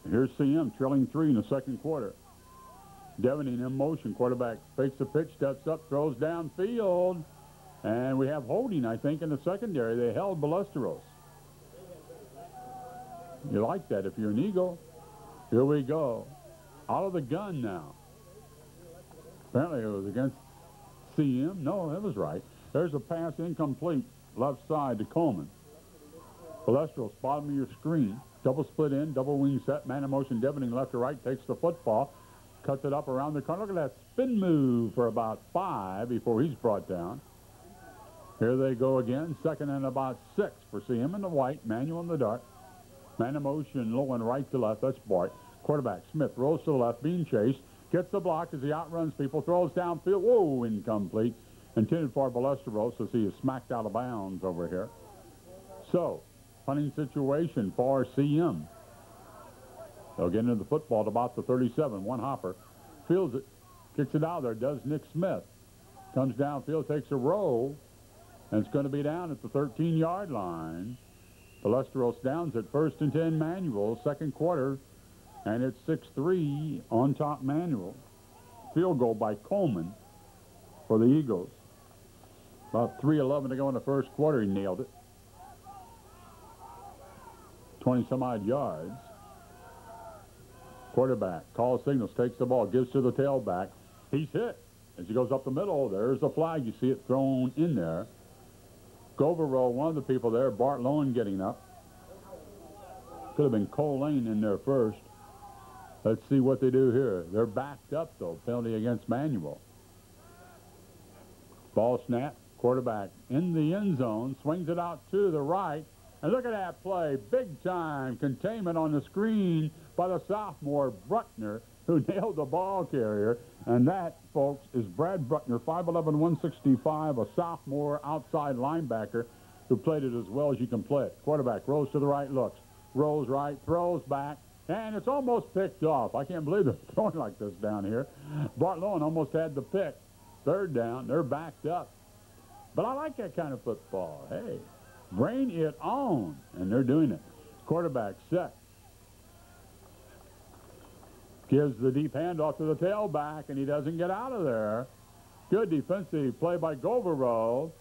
Here's CM trailing 3 in the second quarter. Devaney in motion. Quarterback fakes the pitch, steps up, throws downfield. And we have holding, I think, in the secondary. They held Ballesteros. You like that if you're an Eagle. Here we go. Out of the gun now. Apparently it was against CM. No, that was right. There's a pass incomplete. Left side to Coleman. Ballesteros, bottom of your screen. Double split in, double wing set. Man in motion, Devaney left to right. Takes the football. Cuts it up around the corner. Look at that spin move for about 5 before he's brought down. Here they go again. Second and about 6 for CM in the white. Manuel in the dark. Man in motion, low and right to left. That's Bart. Quarterback Smith rolls to the left, being chased. Gets the block as he outruns people. Throws downfield. Whoa, incomplete. Intended for Ballesteros as he is smacked out of bounds over here. So, punting situation for CM. They'll get into the football at about the 37. One hopper. Fields it. Kicks it out there. Does Nick Smith. Comes downfield, takes a roll. And it's going to be down at the 13-yard line. Ballesteros downs at 1st and 10 Manuel, second quarter. And it's 6-3 on top Manuel. Field goal by Coleman for the Eagles. About 3:11 to go in the first quarter. He nailed it. 20-some-odd yards. Quarterback calls signals, takes the ball, gives to the tailback. He's hit. As he goes up the middle, there's the flag. You see it thrown in there. Goverrow, one of the people there, Bart Lowen getting up. Could have been Cole Lane in there first. Let's see what they do here. They're backed up, though. Penalty against Manuel. Ball snap. Quarterback in the end zone. Swings it out to the right. And look at that play. Big time containment on the screen by the sophomore Bruckner, who nailed the ball carrier. And that, folks, is Brad Bruckner, 5'11", 165, a sophomore outside linebacker who played it as well as you can play it. Quarterback rolls to the right, looks. Rolls right, throws back, and it's almost picked off. I can't believe they're throwing like this down here. Bart Lowen almost had the pick. Third down, they're backed up. But I like that kind of football. Hey, bring it on. And they're doing it. Quarterback set. Gives the deep handoff to the tailback, and he doesn't get out of there. Good defensive play by Goverrow.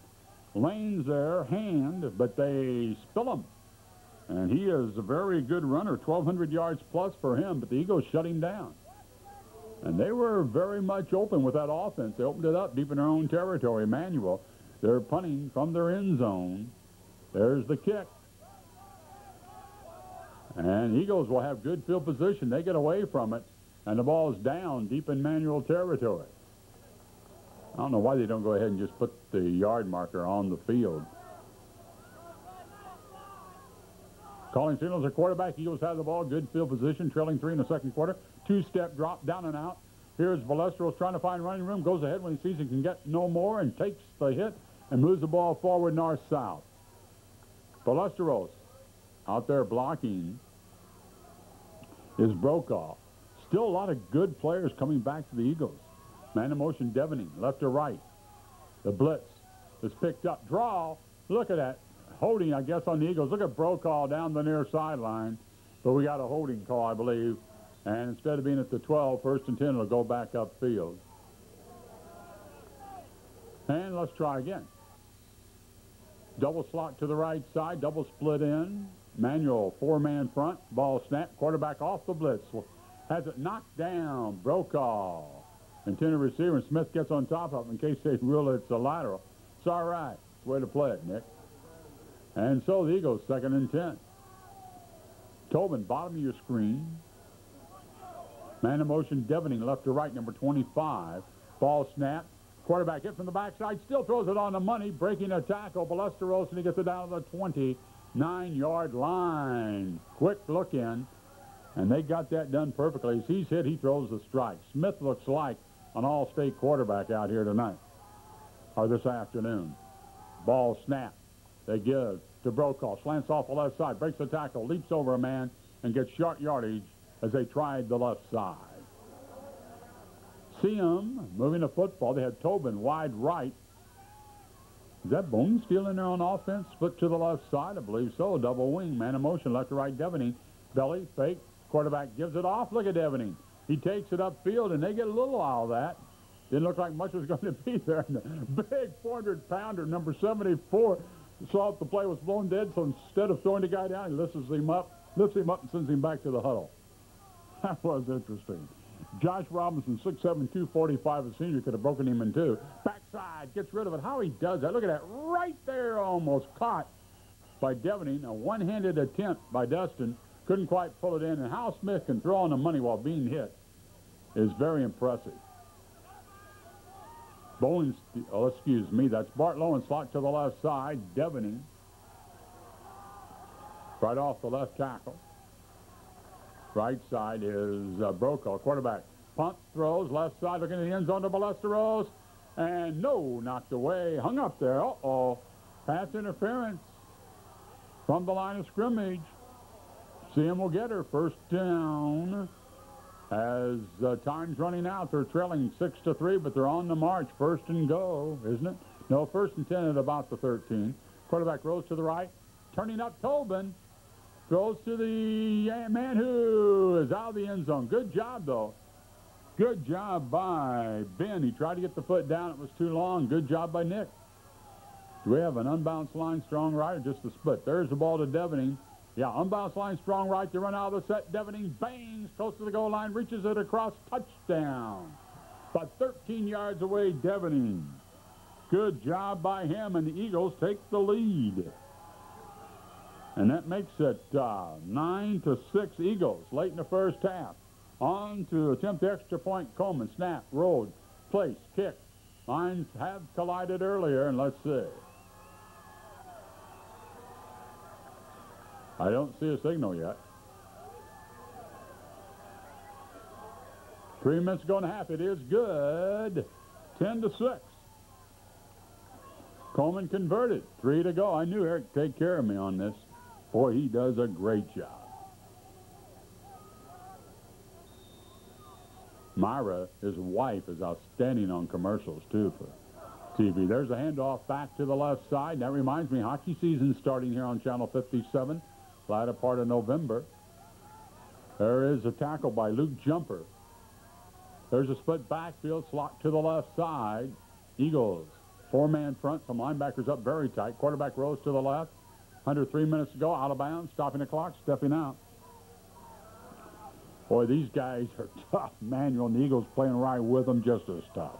Lane's there, hand, but they spill him. And he is a very good runner, 1,200 yards plus for him, but the Eagles shut him down. And they were very much open with that offense. They opened it up deep in their own territory. Manuel, they're punting from their end zone. There's the kick. And Eagles will have good field position. They get away from it, and the ball is down deep in Manuel territory. I don't know why they don't go ahead and just put the yard marker on the field. Calling signals a quarterback. Eagles have the ball. Good field position. Trailing 3 in the second quarter. Two-step drop down and out. Here's Ballesteros trying to find running room. Goes ahead when he sees he can get no more and takes the hit and moves the ball forward north-south. Ballesteros out there blocking is Brokaw. Still a lot of good players coming back to the Eagles. Man in motion, Devaney, left to right. The blitz is picked up. Draw. Look at that. Holding, I guess, on the Eagles. Look at Brokaw down the near sideline. But we got a holding call, I believe. And instead of being at the 12, 1st and 10, it'll go back upfield. And let's try again. Double slot to the right side. Double split in. Manuel, 4-man front. Ball snap. Quarterback off the blitz. Has it knocked down. Brokaw. Intended receiver. And Smith gets on top of him in case they rule it's a lateral. It's all right. It's the way to play it, Nick. And so the Eagles, 2nd and 10. Tobin, bottom of your screen. Man in motion, Devaney, left to right, number 25. Ball snap. Quarterback hit from the backside, still throws it on the money, breaking a tackle. Ballesteros, and he gets it down to the 29-yard line. Quick look in, and they got that done perfectly. As he's hit, he throws the strike. Smith looks like an all-state quarterback out here tonight, or this afternoon. Ball snap. They give to Brokaw. Slants off the left side, breaks the tackle, leaps over a man, and gets short yardage as they tried the left side. See them moving the football. They had Tobin wide right. Is that Boone still in there on offense? Split to the left side, I believe so. Double wing, man in motion, left to right, Devaney. Belly, fake, Quarterback gives it off. Look at Devaning. He takes it upfield, and they get a little out of that. Didn't look like much was going to be there. And the big 400-pounder, number 74, saw if the play was blown dead, so instead of throwing the guy down, he lifts him up and sends him back to the huddle. That was interesting. Josh Robinson, 6'7", 245, a senior, could have broken him in two. Backside, gets rid of it. How he does that. Look at that. Right there, almost caught by Devaning. A one-handed attempt by Dustin. Couldn't quite pull it in. And how Smith can throw on the money while being hit is very impressive. Bowling, excuse me, that's Bart Lowenslot to the left side. Devaning right off the left tackle. Right side is Brokaw, quarterback. Punts, throws, left side, looking at the end zone to Ballesteros. And no, knocked away, hung up there. Uh-oh, pass interference from the line of scrimmage. CM will get her. First down. As time's running out, they're trailing 6-3, but they're on the march. First and go, isn't it? No, first and 10 at about the 13. Quarterback rolls to the right, turning up Tobin. Throws to the man who is out of the end zone. Good job, though. Good job by Ben. He tried to get the foot down. It was too long. Good job by Nick. Do we have an unbalanced line, strong right, or just a split? There's the ball to Devaning. Yeah, unbalanced line, strong right. They run out of the set. Devaning bangs close to the goal line, reaches it across. Touchdown. About 13 yards away, Devaning. Good job by him, and the Eagles take the lead. And that makes it 9-6 Eagles late in the first half. On to attempt the extra point. Coleman, snap, rolled, place, kick. Lines have collided earlier, and let's see. I don't see a signal yet. 3 minutes ago and a half. It is good. 10-6. Coleman converted. 3 to go. I knew Eric would take care of me on this. Boy, he does a great job. Myra, his wife, is outstanding on commercials, too, for TV. There's a handoff back to the left side. That reminds me, hockey season starting here on Channel 57, latter part of November. There is a tackle by Luke Jumper. There's a split backfield, slot to the left side. Eagles, four-man front, some linebackers up very tight. Quarterback rolls to the left. Under 3 minutes to go, out of bounds, stopping the clock, stepping out. Boy, these guys are tough. Manuel and the Eagles playing right with them, just as tough.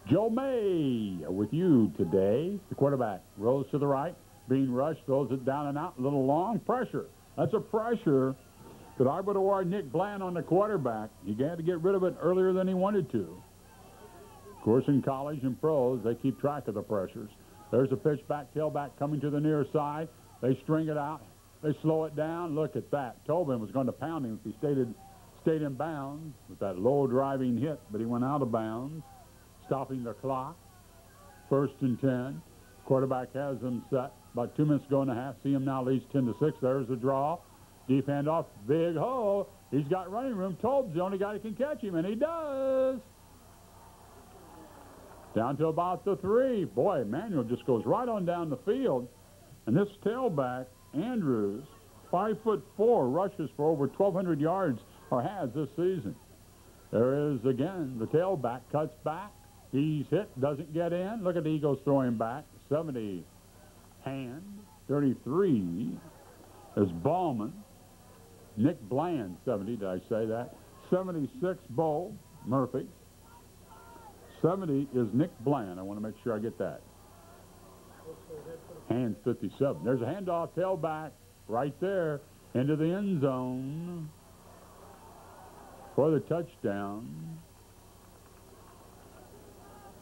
Joe May with you today. The quarterback rolls to the right, being rushed, throws it down and out, a little long. Pressure. That's a pressure that I would have worn Nick Bland on the quarterback. He had to get rid of it earlier than he wanted to. Of course, in college and pros, they keep track of the pressures. There's a pitch back, tailback coming to the near side. They string it out. They slow it down. Look at that. Tobin was going to pound him if he stayed in bounds with that low driving hit, but he went out of bounds, stopping the clock. First and 10. Quarterback has them set. About 2 minutes to go and a half. See him now leads 10-6. There's the draw. Deep handoff. Big hole. He's got running room. Tobin's the only guy that can catch him, and he does. Down to about the 3. Boy, Manuel just goes right on down the field. And this tailback, Andrews, 5'4", rushes for over 1,200 yards, or has this season. There is, again, the tailback cuts back. He's hit, doesn't get in. Look at the Eagles throwing back. 70, Hand. 33 is Ballman. Nick Bland, 70, did I say that? 76, Bo Murphy. 70 is Nick Bland. I want to make sure I get that. Hands 57. There's a handoff, tailback, right there, into the end zone for the touchdown.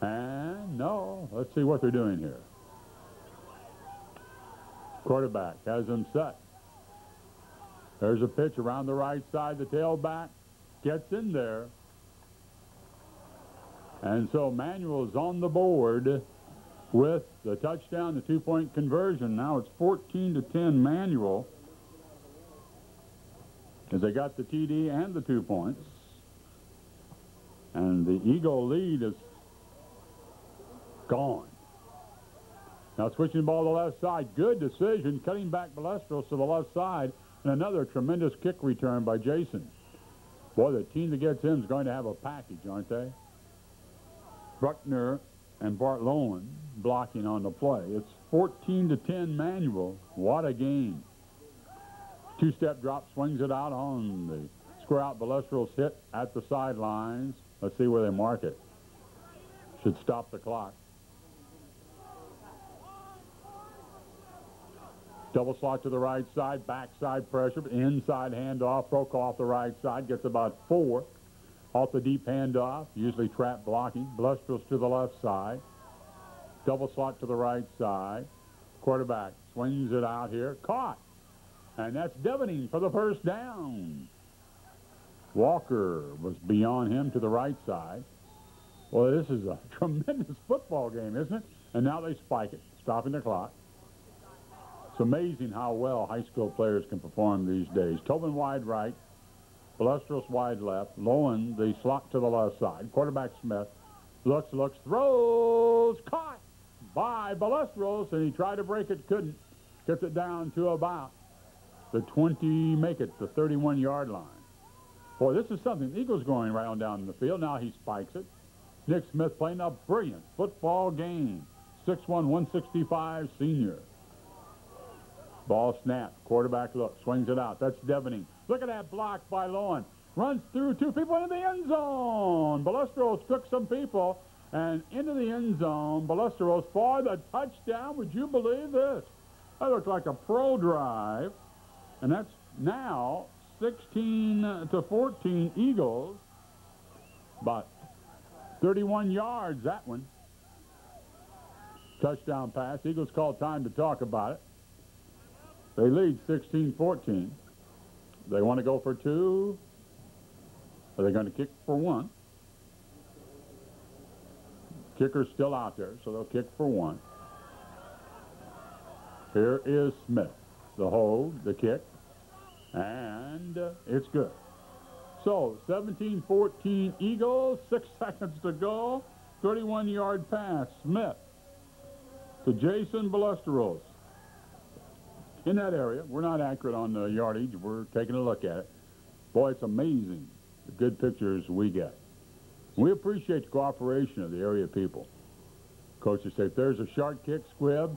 And no, let's see what they're doing here. Quarterback has them set. There's a pitch around the right side. The tailback gets in there. And so Manuel's on the board with the touchdown, the two-point conversion. Now it's 14-10 Manuel, as they got the TD and the 2 points. And the Eagle lead is gone. Now switching the ball to the left side. Good decision, cutting back Ballesteros to the left side. And another tremendous kick return by Jason. Boy, the team that gets him is going to have a package, aren't they? Bruckner and Bart Lowen blocking on the play. It's 14-10 Manual. What a game. Two-step drop, swings it out on the square out. Balestro's hit at the sidelines. Let's see where they mark it. Should stop the clock. Double slot to the right side, backside pressure, inside handoff. Brokaw off the right side, gets about 4. Off the deep handoff, usually trap blocking. Balestro's to the left side. Double slot to the right side. Quarterback swings it out here. Caught. And that's Devening for the first down. Walker was beyond him to the right side. Well, this is a tremendous football game, isn't it? And now they spike it, stopping the clock. It's amazing how well high school players can perform these days. Tobin wide right, Balestros wide left, Lowen the slot to the left side. Quarterback Smith looks, throws, caught by Balestros, and he tried to break it, couldn't. Gets it down to about the 20, make it the 31-yard line. Boy, this is something. The Eagles going right on down the field. Now he spikes it. Nick Smith playing a brilliant football game. 6'1", 165 senior. Ball snap. Quarterback look. Swings it out. That's Devening. Look at that block by Lowen. Runs through 2 people into the end zone. Balestros took some people and into the end zone. Balestros for the touchdown. Would you believe this? That looked like a pro drive. And that's now 16-14 Eagles. But 31 yards, that one. Touchdown pass. Eagles call time to talk about it. They lead 16-14. They want to go for 2. Are they going to kick for 1? Kicker's still out there, so they'll kick for 1. Here is Smith. The hold, the kick, and it's good. So 17-14 Eagles, 6 seconds to go. 31-yard pass. Smith to Jason Balestros. In that area, we're not accurate on the yardage. We're taking a look at it. Boy, it's amazing the good pictures we get. We appreciate the cooperation of the area people. Coaches say if there's a sharp kick, squib,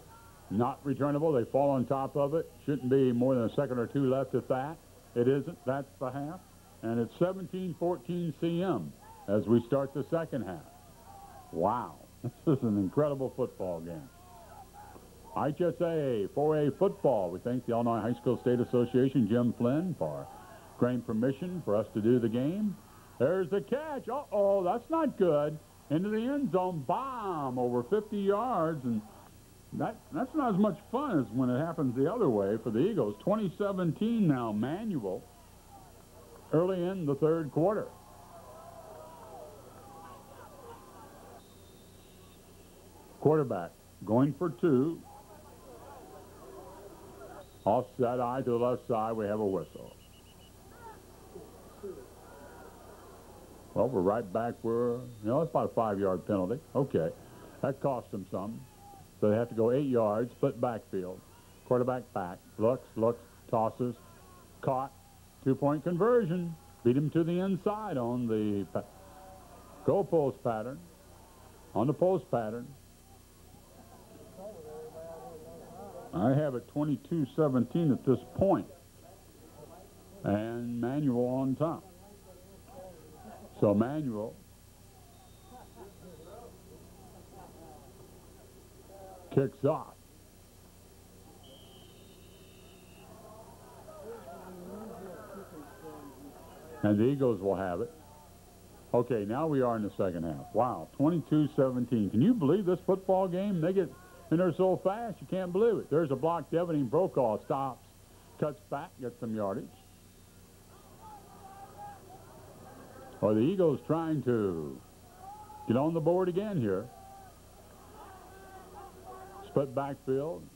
not returnable, they fall on top of it. Shouldn't be more than a second or 2 left at that. It isn't. That's the half. And it's 17-14 CM as we start the second half. Wow. This is an incredible football game. HSA 4A football. We thank the Illinois High School State Association, Jim Flynn, for granting permission for us to do the game. There's the catch. Uh-oh, that's not good. Into the end zone. Bomb over 50 yards. And that's not as much fun as when it happens the other way for the Eagles. 2017 now, Manual, early in the third quarter. Quarterback going for 2. Offset eye to the left side. We have a whistle. Well, we're right back where, it's about a 5-yard penalty. Okay. That cost them some. So they have to go 8 yards, split backfield. Quarterback back. Looks, tosses. Caught. 2-point conversion. Beat him to the inside on the goal post pattern. On the post pattern. I have it 22-17 at this point. And Manual on top. So Manual kicks off. And the Eagles will have it. Okay, now we are in the second half. Wow, 22-17. Can you believe this football game? They get in there so fast, you can't believe it. There's a block. Devening. Brokaw stops, cuts back, gets some yardage. Or the Eagles trying to get on the board again here. Split backfield.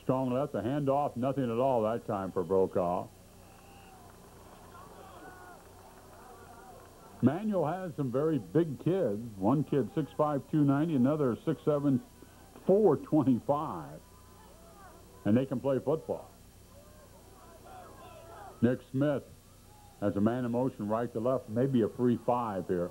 Strong left. The handoff, nothing at all that time for Brokaw. Manual has some very big kids. One kid 6'5", 290, another 6'7", 425. And they can play football. Nick Smith has a man in motion right to left, maybe a free 5 here.